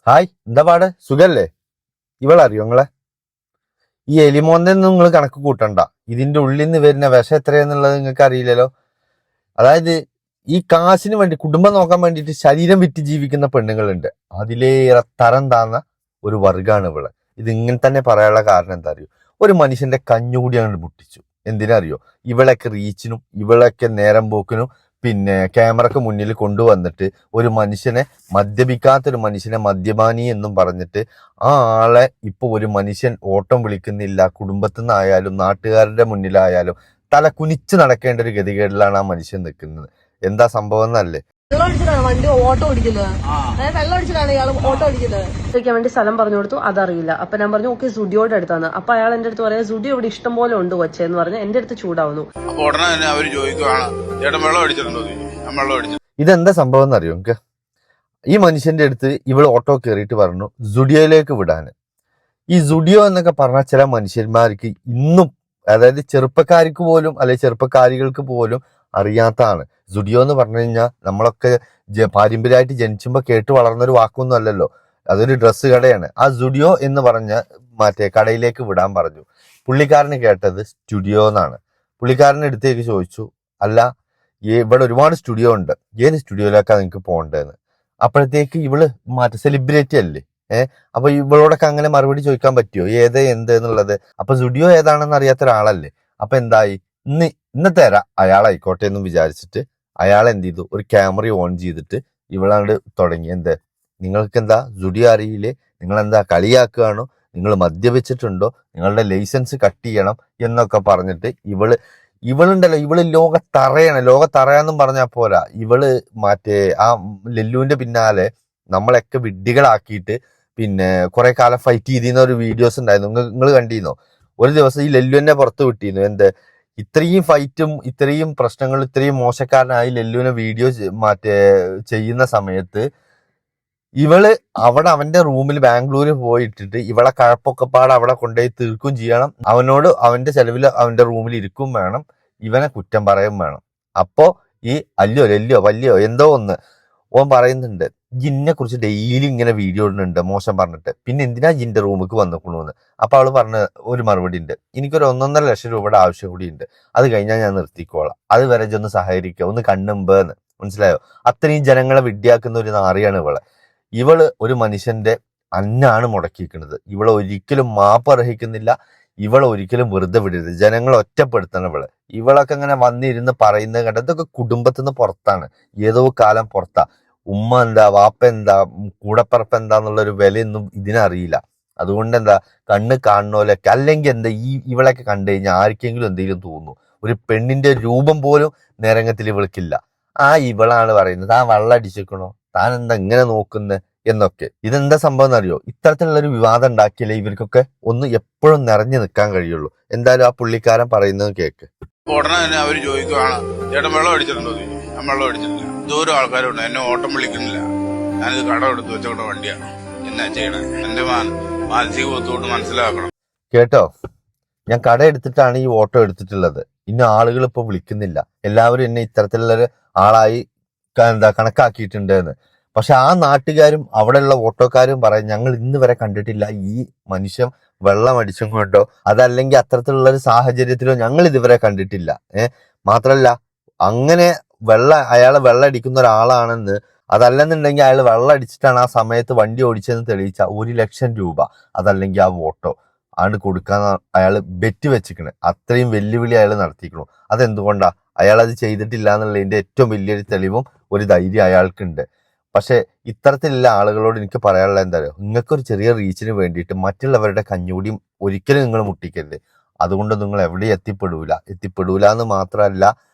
Hi, എന്താ പാട്? സുഖല്ലേ? ഇവളറിയോ നിങ്ങളെ? ഈ എലിമോന്തെന്നും നിങ്ങൾ കണക്ക് കൂട്ടണ്ട. ഇതിന്റെ ഉള്ളിൽ നിന്ന് വരുന്ന വിഷം എത്രയാന്നുള്ളത് നിങ്ങൾക്ക് അറിയില്ലല്ലോ. അതായത് ഈ കാശിന് വേണ്ടി കുടുംബം നോക്കാൻ വേണ്ടിയിട്ട് ശരീരം വിറ്റ് ജീവിക്കുന്ന പെണ്ണുങ്ങളുണ്ട്. അതിലേറെ തരം താന്ന ഒരു വർഗമാണ് ഇവള്. ഇത് ഇങ്ങനെ തന്നെ പറയാനുള്ള കാരണം എന്താ അറിയോ? ഒരു മനുഷ്യന്റെ കഞ്ഞുകൂടി അങ്ങോട്ട് മുട്ടിച്ചു. എന്തിനാ അറിയോ? ഇവളൊക്കെ റീച്ചിനും ഇവളൊക്കെ നേരം പോക്കിനും പിന്നെ ക്യാമറക്ക് മുന്നിൽ കൊണ്ടുവന്നിട്ട് ഒരു മനുഷ്യനെ മദ്യപിക്കാത്തൊരു മനുഷ്യനെ മദ്യപാനി എന്നും പറഞ്ഞിട്ട് ആ ആളെ ഇപ്പൊ ഒരു മനുഷ്യൻ ഓട്ടം വിളിക്കുന്നില്ല. കുടുംബത്തിൽ നിന്നായാലും നാട്ടുകാരുടെ മുന്നിലായാലും തല കുനിച്ച് നടക്കേണ്ട ഒരു ഗതികേടിലാണ് ആ മനുഷ്യൻ നിൽക്കുന്നത്. എന്താ സംഭവം എന്നല്ലേ? വെള്ളം അടിച്ചിട്ടാണ് വണ്ടി ഓട്ടോ ഓടിക്കുന്നത്. വെള്ളം അടിച്ചിട്ടാണ് ഇയാൾ ഓട്ടോ ഓടിക്കുന്നത്. ചോദിക്കാൻ വേണ്ടി സ്ഥലം പറഞ്ഞു കൊടുത്തു, അതറിയില്ല. അപ്പൊ ഞാൻ പറഞ്ഞു ഓക്കെ സുഡിയോയുടെ അടുത്താണ്. അപ്പൊ അയാൾ എന്റെ അടുത്ത് പറയാം സുഡിയോ ഇവിടെ ഇഷ്ടം പോലെ ഉണ്ട് കൊച്ചെ എന്ന് പറഞ്ഞ് എന്റെ അടുത്ത് ചൂടാവുന്നു. അപ്പൊ ഉടനെ തന്നെ അവര് ചോദിക്കുവാണ് ചേട്ടൻ വെള്ളം അടിച്ചിട്ടുണ്ടോ? ഞാൻ വെള്ളം അടിച്ചു. ഇതെന്താ സംഭവം എന്നറിയോ നിങ്ങൾക്ക്? ഈ മനുഷ്യന്റെ അടുത്ത് ഇവള് ഓട്ടോ കയറിയിട്ട് പറഞ്ഞു സുഡിയോയിലേക്ക് വിടാന്. ഈ സുഡിയോ എന്നൊക്കെ പറഞ്ഞ ചില മനുഷ്യന്മാർക്ക് ഇന്നും, അതായത് ചെറുപ്പക്കാർക്ക് പോലും അല്ലെങ്കിൽ ചെറുപ്പക്കാരികൾക്ക് പോലും അറിയാത്തതാണ്. സുഡിയോ എന്ന് പറഞ്ഞു കഴിഞ്ഞാൽ നമ്മളൊക്കെ പാരമ്പര്യമായിട്ട് ജനിച്ചുമ്പോ കേട്ട് വളർന്നൊരു വാക്കൊന്നും അല്ലല്ലോ. അതൊരു ഡ്രസ്സ് കടയാണ്. ആ സുഡിയോ എന്ന് പറഞ്ഞ മറ്റേ കടയിലേക്ക് വിടാൻ പറഞ്ഞു. പുള്ളിക്കാരന് കേട്ടത് സ്റ്റുഡിയോ എന്നാണ്. പുള്ളിക്കാരൻ്റെ അടുത്തേക്ക് ചോദിച്ചു, അല്ല ഇവിടെ ഒരുപാട് സ്റ്റുഡിയോ ഉണ്ട്, ഏത് സ്റ്റുഡിയോയിലേക്കാണ് നിങ്ങൾക്ക് പോകേണ്ടതെന്ന്. അപ്പോഴത്തേക്ക് ഇവള് മറ്റേ സെലിബ്രിറ്റി അല്ലേ, അപ്പൊ ഇവളോടൊക്കെ അങ്ങനെ മറുപടി ചോദിക്കാൻ പറ്റുമോ ഏത് എന്ത് എന്നുള്ളത്? അപ്പൊ സ്റ്റുഡിയോ ഏതാണെന്ന് അറിയാത്ത ഒരാളല്ലേ. അപ്പൊ എന്തായി, ഇന്നത്തെ അയാളായിക്കോട്ടെ എന്നും വിചാരിച്ചിട്ട് അയാൾ എന്ത് ചെയ്തു, ഒരു ക്യാമറ ഓൺ ചെയ്തിട്ട് ഇവളാണ്ട് തുടങ്ങി. എന്ത്, നിങ്ങൾക്ക് എന്താ സ്റ്റുഡിയോ അറിയില്ലേ? നിങ്ങൾ എന്താ കളിയാക്കുകയാണോ? നിങ്ങൾ മദ്യപിച്ചിട്ടുണ്ടോ? നിങ്ങളുടെ ലൈസൻസ് കട്ട് ചെയ്യണം എന്നൊക്കെ പറഞ്ഞിട്ട് ഇവളുണ്ടല്ലോ, ഇവള് ലോകത്തറയാന്നും പറഞ്ഞാൽ പോരാ. ഇവള് മറ്റേ ആ ലെല്ലുവിന്റെ പിന്നാലെ നമ്മളൊക്കെ വിഡ്ഢികളാക്കിയിട്ട് പിന്നെ കുറെ കാലം ഫൈറ്റ് ചെയ്തിരുന്ന ഒരു വീഡിയോസ് ഉണ്ടായിരുന്നു. നിങ്ങൾ കണ്ടിരുന്നോ? ഒരു ദിവസം ഈ ലെല്ലുവിനെ പുറത്ത് വിട്ടിരുന്നു. ഇത്രയും ഫൈറ്റും ഇത്രയും പ്രശ്നങ്ങളും ഇത്രയും മോശക്കാരനായി ലെല്ലുവിനെ വീഡിയോ മറ്റേ ചെയ്യുന്ന സമയത്ത് ഇവള് അവിടെ അവന്റെ റൂമിൽ ബാംഗ്ലൂര് പോയിട്ടിട്ട് ഇവളെ കഴപ്പൊക്കെ പാടെ അവിടെ കൊണ്ടുപോയി തീർക്കും ചെയ്യണം. അവനോട് അവന്റെ ചെലവിൽ അവന്റെ റൂമിൽ ഇരിക്കും വേണം, ഇവനെ കുറ്റം പറയും വേണം. അപ്പോ ഈ ലെല്ലിയോ വല്യോ എന്തോ ഒന്ന് ഓൻ പറയുന്നുണ്ട്, ജിന്നെ കുറിച്ച് ഡെയിലി ഇങ്ങനെ വീഡിയോ ഇടുന്നുണ്ട് മോശം പറഞ്ഞിട്ട്, പിന്നെ എന്തിനാ ജിന്റെ റൂമിക്ക് വന്നിക്കണൂന്ന്. അപ്പൊ അവള് പറഞ്ഞ ഒരു മറുപടി ഉണ്ട്, എനിക്കൊരു 1.5 ലക്ഷം രൂപയുടെ ആവശ്യം കൂടി ഉണ്ട്, അത് കഴിഞ്ഞാൽ ഞാൻ നിർത്തിക്കോളാം, അത് വരെ ഒന്ന് സഹകരിക്കുക, ഒന്ന് കണ്ണുമ്പേന്ന്. മനസ്സിലായോ? അത്രയും ജനങ്ങളെ വിഡ്ഢിയാക്കുന്ന ഒരു നാറിയാണ് ഇവളെ. ഇവള് ഒരു മനുഷ്യന്റെ അന്നാണ് മുടക്കിയിരിക്കുന്നത്. ഇവളെ ഒരിക്കലും മാപ്പ് അർഹിക്കുന്നില്ല. ഇവളെ ഒരിക്കലും വെറുതെ വിടരുത്. ജനങ്ങളെ ഒറ്റപ്പെടുത്തണം ഇവള്. ഇവളൊക്കെ ഇങ്ങനെ വന്നിരുന്ന് പറയുന്നത് കണ്ട ഇതൊക്കെ കുടുംബത്തിൽ നിന്ന് പുറത്താണ്, ഏതോ കാലം പുറത്താ. ഉമ്മ എന്താ, വാപ്പ എന്താ, കൂടപ്പറപ്പ് എന്താന്നുള്ളൊരു വിലയൊന്നും ഇതിനറിയില്ല. അതുകൊണ്ട് എന്താ, കണ്ണ് കാണുന്നോലൊക്കെ അല്ലെങ്കിൽ എന്താ ഇവളൊക്കെ കണ്ടു കഴിഞ്ഞാൽ ആർക്കെങ്കിലും എന്തെങ്കിലും തോന്നുന്നു. ഒരു പെണ്ണിന്റെ രൂപം പോലും നേരങ്ങത്തിൽ ഇവൾക്കില്ല. ഇവളാണ് പറയുന്നത് താൻ വെള്ളടിച്ചിക്കണോ, താൻ എന്താ ഇങ്ങനെ നോക്കുന്നത് എന്നൊക്കെ. ഇതെന്താ സംഭവം എന്നറിയോ? ഇത്തരത്തിലുള്ള ഒരു വിവാദം ഉണ്ടാക്കിയാലേ ഇവർക്കൊക്കെ ഒന്ന് എപ്പോഴും നിറഞ്ഞു നിൽക്കാൻ കഴിയുള്ളൂ. എന്തായാലും ആ പുള്ളിക്കാരൻ പറയുന്നത് കേക്ക്. ഉടനെ തന്നെ അവര് ചോദിക്കുവാണ് ചേട്ടൻ വെള്ളം അടിച്ചിട്ടുണ്ടോ? ഞാൻ വെള്ളം അടിച്ചിട്ടില്ല. ദൂരം ആൾക്കാരുണ്ട്, എന്നെ ഓട്ടം വിളിക്കുന്നില്ല, ഞാനിത് കട എടുത്ത് വെച്ചോണ്ട വണ്ടിയാണ്, എന്നാ ചെയ്യണേ? എന്റെ മാനസിക ബുദ്ധിമുട്ട് മനസ്സിലാക്കണം. കേട്ടോ, ഞാൻ കട എടുത്തിട്ടാണ് ഈ ഓട്ടോ എടുത്തിട്ടുള്ളത്. ഇന്ന ആളുകൾ ഇപ്പൊ വിളിക്കുന്നില്ല, എല്ലാവരും എന്നെ ഇത്തരത്തിലുള്ളൊരു ആളായി കണക്കാക്കിയിട്ടുണ്ട് എന്ന്. പക്ഷെ ആ നാട്ടുകാരും അവിടെയുള്ള ഓട്ടോക്കാരും പറയും, ഞങ്ങൾ ഇന്ന് വരെ കണ്ടിട്ടില്ല ഈ മനുഷ്യൻ വെള്ളം അടിച്ചും കൊണ്ടോ അതല്ലെങ്കിൽ അത്തരത്തിലുള്ള ഒരു സാഹചര്യത്തിലോ ഞങ്ങൾ ഇതുവരെ കണ്ടിട്ടില്ല. മാത്രല്ല അങ്ങനെ അയാളെ വെള്ളം അടിക്കുന്ന ഒരാളാണെന്ന്, അതല്ലെന്നുണ്ടെങ്കിൽ അയാൾ വെള്ളം അടിച്ചിട്ടാണ് ആ സമയത്ത് വണ്ടി ഓടിച്ചതെന്ന് തെളിയിച്ച 1 ലക്ഷം രൂപ അതല്ലെങ്കിൽ ആ ഓട്ടോ ആണ് കൊടുക്കാൻ അയാൾ ബെറ്റ് വെച്ചിക്കണ്. അത്രയും വെല്ലുവിളി അയാൾ നടത്തിക്കണു. അതെന്തുകൊണ്ടാ? അയാൾ അത് ചെയ്തിട്ടില്ല എന്നുള്ളതിന്റെ ഏറ്റവും വലിയൊരു തെളിവും ഒരു ധൈര്യം അയാൾക്കുണ്ട്. പക്ഷെ ഇത്തരത്തിലുള്ള ആളുകളോട് എനിക്ക് പറയാനുള്ള എന്താ പറയുക, നിങ്ങൾക്കൊരു ചെറിയ റീച്ചിന് വേണ്ടിയിട്ട് മറ്റുള്ളവരുടെ കഞ്ഞൂടിയും ഒരിക്കലും നിങ്ങൾ മുട്ടിക്കരുത്. അതുകൊണ്ട് നിങ്ങൾ എവിടെ എത്തിപ്പെടൂല എന്ന് മാത്രമല്ല,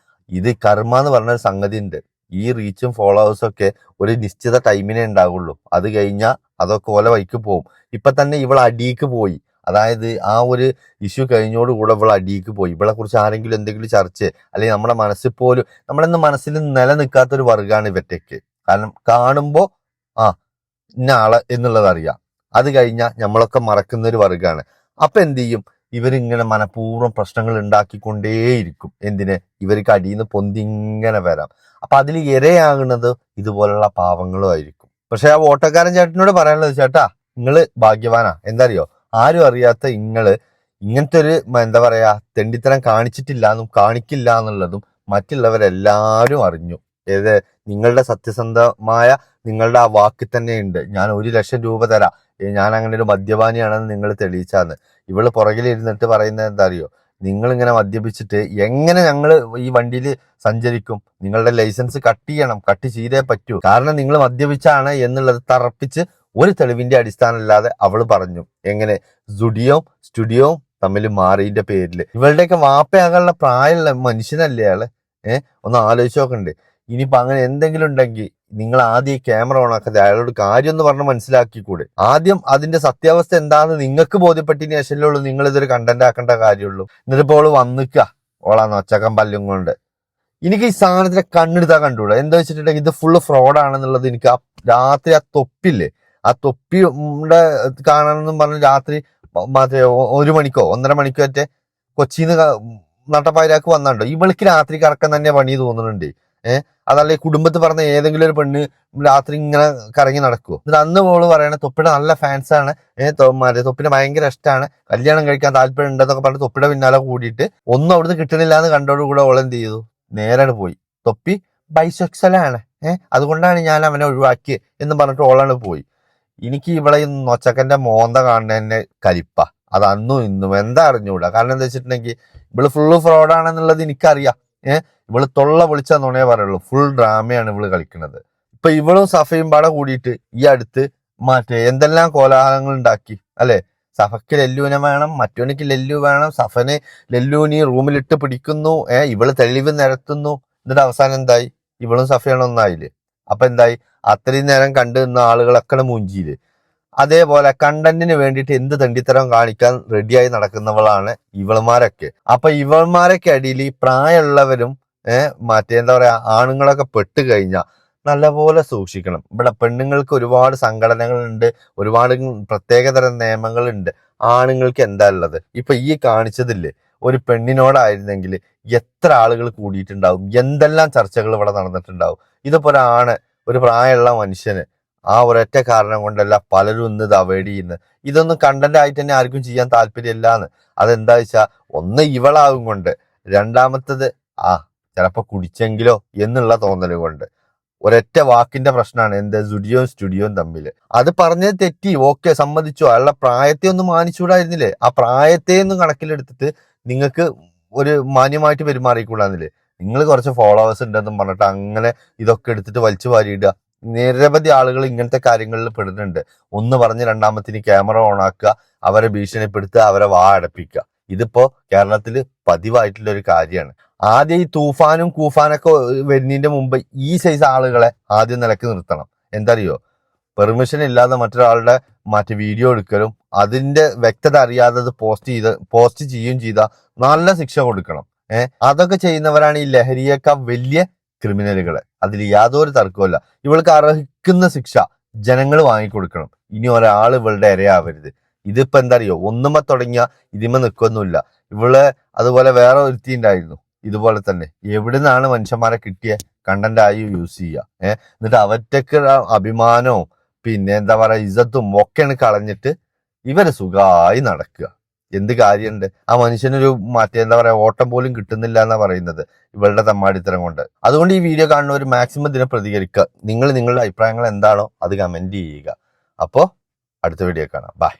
ഇത് കർമ്മ എന്ന് പറഞ്ഞൊരു സംഗതി ഉണ്ട്. ഈ റീച്ചും ഫോളോവേഴ്സും ഒക്കെ ഒരു നിശ്ചിത ടൈമിനെ ഉണ്ടാവുള്ളൂ. അത് കഴിഞ്ഞാൽ അതൊക്കെ ഓല വഴിക്ക് പോകും. ഇപ്പൊ തന്നെ ഇവൾ അടിയിക്ക് പോയി. അതായത് ആ ഒരു ഇഷ്യൂ കഴിഞ്ഞോടുകൂടെ ഇവൾ അടിയിക്ക് പോയി. ഇവളെ കുറിച്ച് ആരെങ്കിലും എന്തെങ്കിലും ചർച്ച അല്ലെങ്കിൽ നമ്മുടെ മനസ്സിൽ പോലും നമ്മളെന്ന് മനസ്സിൽ നിലനിൽക്കാത്തൊരു വർഗ്ഗമാണ് ഇവറ്റയ്ക്ക്. കാരണം കാണുമ്പോ ഇന്ന ആള് എന്നുള്ളത് അറിയാം, അത് കഴിഞ്ഞാൽ നമ്മളൊക്കെ മറക്കുന്ന ഒരു വർഗ്ഗമാണ്. അപ്പൊ എന്ത് ചെയ്യും? ഇവരിങ്ങനെ മനഃപൂർവ്വം പ്രശ്നങ്ങൾ ഉണ്ടാക്കിക്കൊണ്ടേയിരിക്കും. എന്തിന്? ഇവർക്ക് അടിയിൽ നിന്ന് പൊന്തിങ്ങനെ വരാം. അപ്പൊ അതിൽ ഇരയാകുന്നത് ഇതുപോലുള്ള പാവങ്ങളും ആയിരിക്കും. പക്ഷെ ആ ഓട്ടോക്കാരൻ ചേട്ടനോട് പറയാനുള്ളത് ചേട്ടാ നിങ്ങള് ഭാഗ്യവാനാ. എന്താ അറിയോ, ആരും അറിയാത്ത ഇങ്ങനത്തെ ഒരു എന്താ പറയാ തെണ്ടിത്തരം കാണിച്ചിട്ടില്ല എന്നും കാണിക്കില്ല എന്നുള്ളതും മറ്റുള്ളവരെല്ലാരും അറിഞ്ഞു. ഏത് നിങ്ങളുടെ സത്യസന്ധമായ നിങ്ങളുടെ ആ വാക്കിൽ തന്നെയുണ്ട്, ഞാൻ 1,00,000 രൂപ തരാം, ഞാൻ അങ്ങനെ ഒരു മദ്യപാനിയാണെന്ന് നിങ്ങൾ തെളിയിച്ചാന്ന്. ഇവള് പുറകിലിരുന്നിട്ട് പറയുന്നത് എന്താ അറിയോ, നിങ്ങൾ ഇങ്ങനെ മദ്യപിച്ചിട്ട് എങ്ങനെ ഞങ്ങൾ ഈ വണ്ടിയിൽ സഞ്ചരിക്കും, നിങ്ങളുടെ ലൈസൻസ് കട്ട് ചെയ്യണം, കട്ട് ചെയ്തേ പറ്റൂ, കാരണം നിങ്ങൾ മദ്യപിച്ചാണ് എന്നുള്ളത് തറപ്പിച്ച് ഒരു തെളിവിന്റെ അടിസ്ഥാനമില്ലാതെ അവള് പറഞ്ഞു. എങ്ങനെ സ്റ്റുഡിയോ തമ്മിൽ മാറിയതിന്റെ പേരില്. ഇവളുടെയൊക്കെ വാപ്പയാകാനുള്ള പ്രായമുള്ള മനുഷ്യനല്ലേ അയാള്. ഒന്ന് ആലോചിച്ച് നോക്കണ്ടേ. ഇനിയിപ്പോ അങ്ങനെ എന്തെങ്കിലും ഉണ്ടെങ്കിൽ നിങ്ങൾ ആദ്യം ഈ ക്യാമറ ഓൺ ആക്കാതെ അയാളോട് കാര്യം എന്ന് പറഞ്ഞ് മനസ്സിലാക്കിക്കൂടെ. ആദ്യം അതിന്റെ സത്യാവസ്ഥ എന്താണെന്ന് നിങ്ങൾക്ക് ബോധ്യപ്പെട്ടതിന് ശേഷമല്ലേ ഉള്ളൂ നിങ്ങൾ ഇതൊരു കണ്ടന്റ് ആക്കേണ്ട കാര്യമുള്ളൂ. എന്നിട്ടിപ്പോ ഓള് വന്നിക്ക ഓളാന്ന് ഒച്ചക്കം പല്ലും കൊണ്ട്. എനിക്ക് ഈ സാധനത്തിനെ കണ്ണെടുത്താൽ കണ്ടുകൂടാ. എന്താ വെച്ചിട്ടുണ്ടെങ്കിൽ ഇത് ഫുള്ള് ഫ്രോഡാണെന്നുള്ളത് എനിക്ക് രാത്രി ആ തൊപ്പില്ലേ, ആ തൊപ്പിയുടെ കാണണമെന്നും പറഞ്ഞ് രാത്രി മറ്റേ 1 മണിക്കോ 1:30 മണിക്കോ മറ്റേ കൊച്ചിന്ന് നട്ടപ്പായിരാക്ക് വന്നാണ്ടോ. ഇവൾക്ക് രാത്രി കറക്കം തന്നെ പണി തോന്നുന്നുണ്ട്. അതല്ല ഈ കുടുംബത്തിൽ പറഞ്ഞ ഏതെങ്കിലും ഒരു പെണ്ണ് രാത്രി ഇങ്ങനെ കറങ്ങി നടക്കുവോ. എന്നിട്ട് അന്ന് മോള് പറയണ തൊപ്പിയുടെ നല്ല ഫാൻസാണ്, മറ്റേ തൊപ്പിനെ ഭയങ്കര ഇഷ്ടമാണ്, കല്യാണം കഴിക്കാൻ താല്പര്യം ഉണ്ടെന്നൊക്കെ പറഞ്ഞ് തൊപ്പിയുടെ പിന്നാലെ കൂടിയിട്ട് ഒന്നും അവിടുന്ന് കിട്ടണില്ല എന്ന് കണ്ടോടുകൂടെ ഓൾ എന്ത് ചെയ്തു, നേരെ പോയി. തൊപ്പി ബൈസെക്സലാണ്, അതുകൊണ്ടാണ് ഞാൻ അവനെ ഒഴിവാക്കിയത് എന്ന് പറഞ്ഞിട്ട് ഓളാണ് പോയി. എനിക്ക് ഇവിടെ ഈ നൊച്ചക്കന്റെ മോന്ത കാണുന്നതന്നെ കരിപ്പ. അത് അന്നും ഇന്നും എന്താ അറിഞ്ഞൂടാ. കാരണം എന്താ വെച്ചിട്ടുണ്ടെങ്കിൽ ഇവള് ഫുള്ള് ഫ്രോഡാണെന്നുള്ളത് എനിക്കറിയാം. ഇവള് തൊള്ള വിളിച്ചാ നുണേ പറയുള്ളൂ. ഫുൾ ഡ്രാമയാണ് ഇവള് കളിക്കുന്നത്. ഇപ്പൊ ഇവളും സഫയും പാടെ കൂടിയിട്ട് ഈ അടുത്ത് മറ്റേ എന്തെല്ലാം കോലാഹലങ്ങൾ ഉണ്ടാക്കി അല്ലെ. സഫയ്ക്ക് ലല്ലുവിനെ വേണം, മറ്റോനിക്ക് ലല്ലു വേണം, സഫന് ലല്ലുവിന് റൂമിലിട്ട് പിടിക്കുന്നു, ഇവള് തെളിവ് നിരത്തുന്നു. എന്നിട്ട് അവസാനം എന്തായി, ഇവളും സഫയാണ് ഒന്നായില്ലേ. അപ്പൊ എന്തായി, അത്രയും നേരം കണ്ടു നിന്ന ആളുകളൊക്കെ മൂഞ്ചിയില്. അതേപോലെ കണ്ടന്റിന് വേണ്ടിയിട്ട് എന്ത് തെണ്ടിത്തരം കാണിക്കാൻ റെഡിയായി നടക്കുന്നവളാണ് ഇവൾമാരൊക്കെ. അപ്പൊ ഇവൾമാരൊക്കെ അടിയിൽ ഈ പ്രായമുള്ളവരും എന്താ പറയാ ആണുങ്ങളൊക്കെ പെട്ട് കഴിഞ്ഞാൽ നല്ലപോലെ സൂക്ഷിക്കണം. ഇവിടെ പെണ്ണുങ്ങൾക്ക് ഒരുപാട് സംഘടനകളുണ്ട്, ഒരുപാട് പ്രത്യേകതരം നിയമങ്ങളുണ്ട്. ആണുങ്ങൾക്ക് എന്താ ഉള്ളത്? ഇപ്പൊ ഈ കാണിച്ചതില്ലേ ഒരു പെണ്ണിനോടായിരുന്നെങ്കിൽ എത്ര ആളുകൾ കൂടിയിട്ടുണ്ടാവും, എന്തെല്ലാം ചർച്ചകൾ ഇവിടെ നടന്നിട്ടുണ്ടാവും. ഇതിപ്പോ ഒരു പ്രായമുള്ള മനുഷ്യന് ആ ഒരൊറ്റ കാരണം കൊണ്ടല്ല പലരും ഇന്ന് ഇത് അവോയ്ഡ് ചെയ്യുന്നത്. ഇതൊന്നും കണ്ടന്റ് ആയിട്ട് തന്നെ ആർക്കും ചെയ്യാൻ താല്പര്യമില്ലാന്ന്. അതെന്താ വെച്ചാ, ഒന്ന് ഇവളാകും കൊണ്ട്, രണ്ടാമത്തത് ചിലപ്പോ കുടിച്ചെങ്കിലോ എന്നുള്ള തോന്നല് കൊണ്ട്. ഒരൊറ്റ വാക്കിന്റെ പ്രശ്നമാണ് എന്ത്, സ്റ്റുഡിയോയും തമ്മിൽ. അത് പറഞ്ഞത് തെറ്റി, ഓക്കെ സമ്മതിച്ചു. അയാളുടെ പ്രായത്തെ ഒന്നും മാനിച്ചുകൂടായിരുന്നില്ലേ? ആ പ്രായത്തെ ഒന്നും കണക്കിലെടുത്തിട്ട് നിങ്ങൾക്ക് ഒരു മാന്യമായിട്ട് പെരുമാറിക്കൂടാന്നില്ലേ? നിങ്ങൾ കുറച്ച് ഫോളോവേഴ്സ് ഉണ്ടെന്നും പറഞ്ഞിട്ട് അങ്ങനെ ഇതൊക്കെ എടുത്തിട്ട് വലിച്ചു വാരിയിടുക. നിരവധി ആളുകൾ ഇങ്ങനത്തെ കാര്യങ്ങളിൽ പെടുന്നുണ്ട്. ഒന്ന് പറഞ്ഞ് രണ്ടാമത്തിന് ക്യാമറ ഓൺ ആക്കുക, അവരെ ഭീഷണിപ്പെടുത്തുക, അവരെ വാ അടപ്പിക്കുക. ഇതിപ്പോ കേരളത്തിൽ പതിവായിട്ടുള്ള ഒരു കാര്യമാണ്. ആദ്യം ഈ തൂഫാനും കൂഫാനൊക്കെ വരുന്നതിന്റെ മുമ്പ് ഈ സൈസ് ആളുകളെ ആദ്യം നിലക്ക് നിർത്തണം. എന്തറിയോ, പെർമിഷൻ ഇല്ലാതെ മറ്റൊരാളുടെ വീഡിയോ എടുക്കലും അതിന്റെ വ്യക്തത അറിയാതെ അത് പോസ്റ്റ് ചെയ്യുകയും ചെയ്താൽ നല്ല ശിക്ഷ കൊടുക്കണം. അതൊക്കെ ചെയ്യുന്നവരാണ് ഈ ലഹരിയേക്കാൾ വലിയ ക്രിമിനലുകള്. അതിൽ യാതൊരു തർക്കവുമില്ല. ഇവൾക്ക് അർഹിക്കുന്ന ശിക്ഷ ജനങ്ങൾ വാങ്ങിക്കൊടുക്കണം. ഇനി ഒരാൾ ഇവളുടെ ഇരയാവരുത്. ഇതിപ്പോ എന്താ അറിയോ, ഒന്നുമ തുടങ്ങിയ ഇതിമ നിൽക്കൊന്നുമില്ല. ഇവള് അതുപോലെ വേറെ ഒരുത്തി ഉണ്ടായിരുന്നു ഇതുപോലെ തന്നെ. എവിടുന്നാണ് മനുഷ്യന്മാരെ കിട്ടിയ കണ്ടന്റ് ആയി യൂസ് ചെയ്യുക. എന്നിട്ട് അവറ്റക്ക് അഭിമാനവും പിന്നെ എന്താ പറയാ ഇജ്ജത്തും ഒക്കെയാണ് കളഞ്ഞിട്ട് ഇവര് സുഖമായി നടക്കുക. എന്ത് കാര്യമുണ്ട്? ആ മനുഷ്യനൊരു എന്താ പറയാ ഓട്ടം പോലും കിട്ടുന്നില്ല എന്നാ പറയുന്നത് ഇവളുടെ തമ്മാടിത്തരം കൊണ്ട്. അതുകൊണ്ട് ഈ വീഡിയോ കാണുന്ന ഒരു മാക്സിമം ഇതിനെ പ്രതികരിക്കുക. നിങ്ങളുടെ അഭിപ്രായങ്ങൾ എന്താണോ അത് കമന്റ് ചെയ്യുക. അപ്പോ അടുത്ത വീഡിയോ കാണാം. ബൈ.